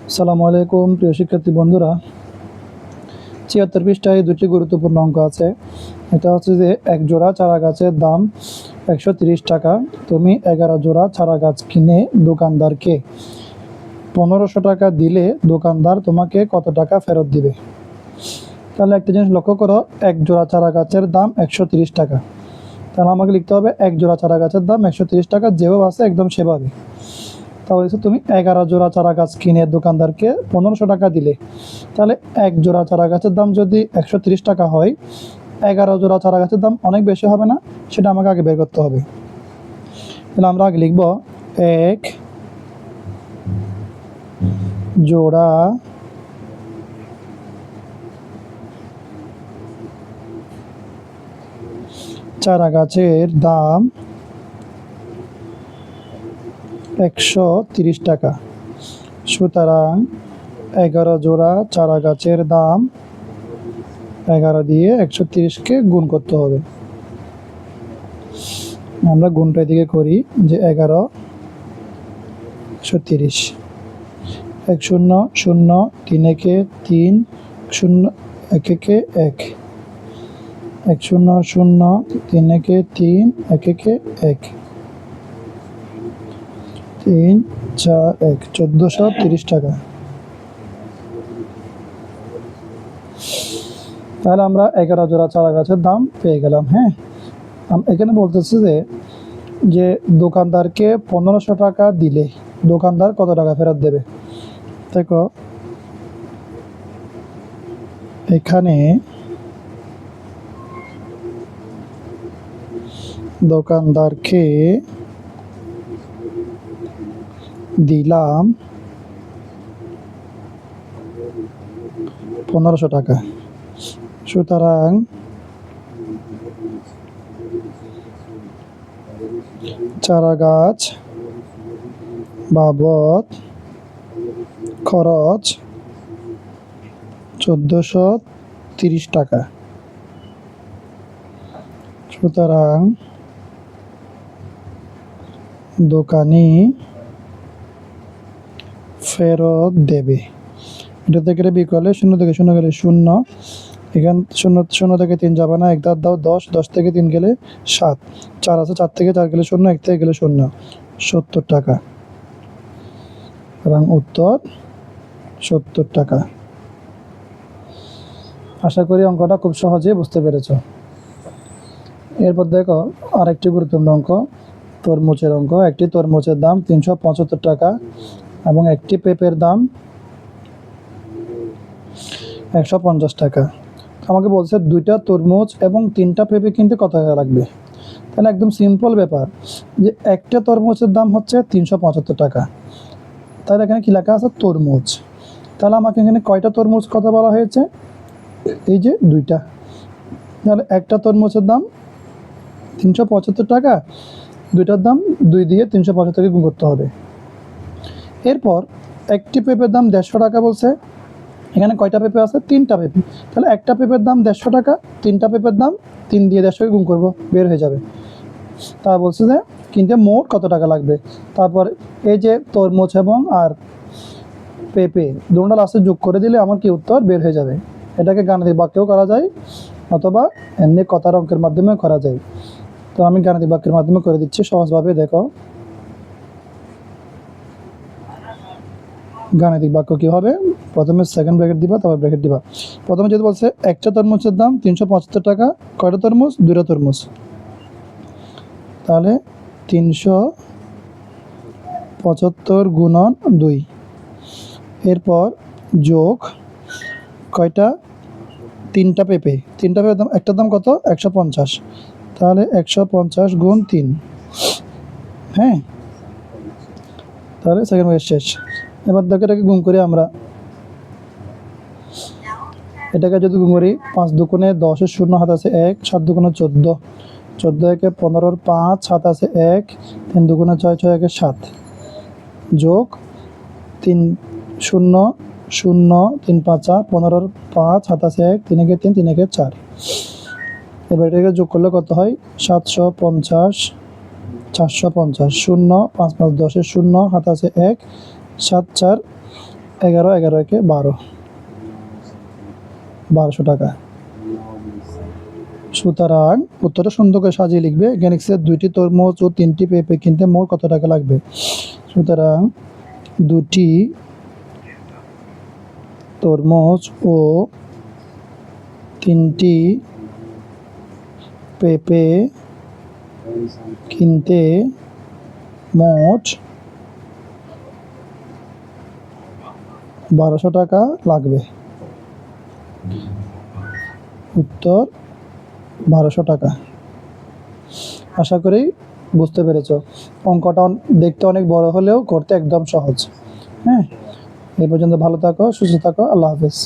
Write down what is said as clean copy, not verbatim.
আসসালামু আলাইকুম প্রিয় শিক্ষার্থী বন্ধুরা। ৭৬ পৃষ্ঠায় দুটি গুরুত্বপূর্ণ অঙ্ক আছে। এটা হচ্ছে যে এক জোড়া চারা গাছের দাম ১৩০ টাকা। তুমি ১১ জোড়া চারা গাছ কিনে দোকানদারকে ১৫০০ টাকা দিলে দোকানদার তোমাকে কত টাকা ফেরত দিবে? তাহলে একটা জিনিস লক্ষ্য করো, এক জোড়া চারা গাছের দাম ১৩০ টাকা। তাহলে আমাকে লিখতে হবে এক জোড়া চারা গাছের দাম ১৩০ টাকা, যেভাবে আছে একদম সেভাবে। তাহলে তুমি ১১ জোড়া চারা গাছ কিনে দোকানদারকে ১৫০০ টাকা দিলে, তাহলে এক জোড়া চারা গাছের দাম যদি ১৩০ টাকা হয়, ১১ জোড়া চারা গাছের দাম অনেক বেশি হবে না? সেটা আমাকে আগে বের করতে হবে। তাহলে আমরা আগে লিখব এক জোড়া চারা গাছের দাম ১৩০ টাকা। সুতরাং ১১ জোড়া চারা গাছের দাম ১১ দিয়ে ১৩০কে গুণ করতে হবে। আমরা গুণটা এদিকে করি যে ১১ ১৩০, ১ শূন্য শূন্য, ৩ একে ৩, শূন্য ১ একে ১, ১ শূন্য শূন্য, ৩ একে ৩, ১ একে ১, ৩ ৪ ১, ১৪৩০ টাকা। তাহলে আমরা ১১ জোড়া চারা গাছের দাম পেয়ে গেলাম। হ্যাঁ, এখানে বলতেছে যে দোকানদারকে ১৫০০ টাকা দিলে দোকানদার কত টাকা ফেরত দেবে। দেখো এখানে দোকানদারকে দিলাম ১৫০০ টাকা। সুতরাং চারা গাছ বাবদ খরচ ১৪৩০ টাকা। সুতরাং দোকানি ফেরত দেবে। এটা থেকে বিকলে ০ থেকে ০ গেলে ০, এখান ০ থেকে ৩ যাবে না, ১ দাও ১০, ১০ থেকে ৩ গেলে ৭, ৪ আছে, ৪ থেকে ৪ গেলে ০, ১ থেকে গেলে ০, ৭০ টাকা। এবং উত্তর ৭০ টাকা। আশা করি অঙ্কটা খুব সহজেই বুঝতে পেরেছ। এরপর দেখো আরেকটি গুরুত্বপূর্ণ অঙ্ক, তরমুজের অঙ্ক। একটি তরমুজের দাম ৩৭৫ টাকা এবং একটি পেঁপের দাম ১৫০ টাকা। আমাকে বলছে দুইটা তরমুজ এবং ৩টা পেঁপে কিনতে কত টাকা লাগবে। তাহলে একদম সিম্পল ব্যাপার যে একটা তরমুজের দাম হচ্ছে ৩৭৫ টাকা। তাহলে এখানে কী লেখা আছে? তরমুজ। তাহলে আমাকে এখানে কয়টা তরমুজ কথা বলা হয়েছে? এই যে দুইটা। তাহলে একটা তরমুজের দাম ৩৭৫ টাকা, দুইটার দাম ২ দিয়ে ৩৭৫ গুণ করতে হবে। এরপর একটি পেঁপের দাম ১৫০ টাকা বলছে। এখানে কয়টা পেঁপে আছে? ৩টা পেঁপে। তাহলে একটা পেঁপের দাম ১৫০ টাকা, ৩টা পেঁপের দাম ৩ দিয়ে ১৫০ গুণ করবো, বের হয়ে যাবে। তা বলছে যে কিনতে মোট কত টাকা লাগবে। তারপর এই যে তরমুজ এবং আর পেঁপে দুটো লাস্টে যোগ করে দিলে আমার কি উত্তর বের হয়ে যাবে। এটাকে গাণিতিক বাক্যেও করা যায় অথবা এমনি কথার অঙ্কের মাধ্যমে করা যায়। তো আমি গাণিতিক বাক্যের মাধ্যমে করে দিচ্ছি সহজভাবে। দেখো গাণিতিক বাক্য কী হবে, প্রথমে সেকেন্ড ব্র্যাকেট দিবা, তারপর ব্র্যাকেট দিবা। প্রথমে যদি বলছে একটা তরমুজের দাম ৩৭৫ টাকা, কয়টা তরমুজ? ২টা তরমুজ। তাহলে ৩৭৫ গুণন ২। এরপর যোগ কয়টা? ৩টা পেঁপে। ৩টা পেঁপের দাম, একটার দাম কত? ১৫০। তাহলে ১৫০ গুণ ৩। হ্যাঁ, তাহলে সেকেন্ড ব্র্যাকেট শেষ। এবার দেখো এটাকে গুণ করি আমরা। এটাকে যদি গুণ করি, ৫ দুগুণে ১০, ০ হাত আছে ১, ৭ দুগুণে ১৪, ১৪ একে ১৫, ৫ হাত আছে ১, ৩ দুগুণে ৬, ৬ একে ৭, যোগ ৩ ০ ০, ৩ ৫, ১৫, ৫ হাত আছে ১, ৩ একে ৩, ৩ একে ৪। এবার এটাকে যোগ করলে কত হয়? ৭৫০, ৪৫০, ০ ৫ ৫ ১০, ০ হাত আছে ১, ৭ ৪ 11, 11 একে 12, 1200 টাকা। সুতরাং উত্তরটা সুন্দর করে সাজিয়ে লিখবে। গেনিক্সের 2টি তরমুজ ও 3টি পেঁপে কিনতে মোট কত টাকা লাগবে? সুতরাং 2টি তরমুজ ও 3টি পেঁপে কিনতে মোট 1200 টাকা লাগবে। উত্তর 1200 টাকা। আশা করি বুঝতে পেরেছ। অঙ্কটা দেখতে অনেক বড় হলেও করতে একদম সহজ। হ্যাঁ, এই পর্যন্ত ভালো থাকো, সুস্থ থাকো। আল্লাহ হাফেজ।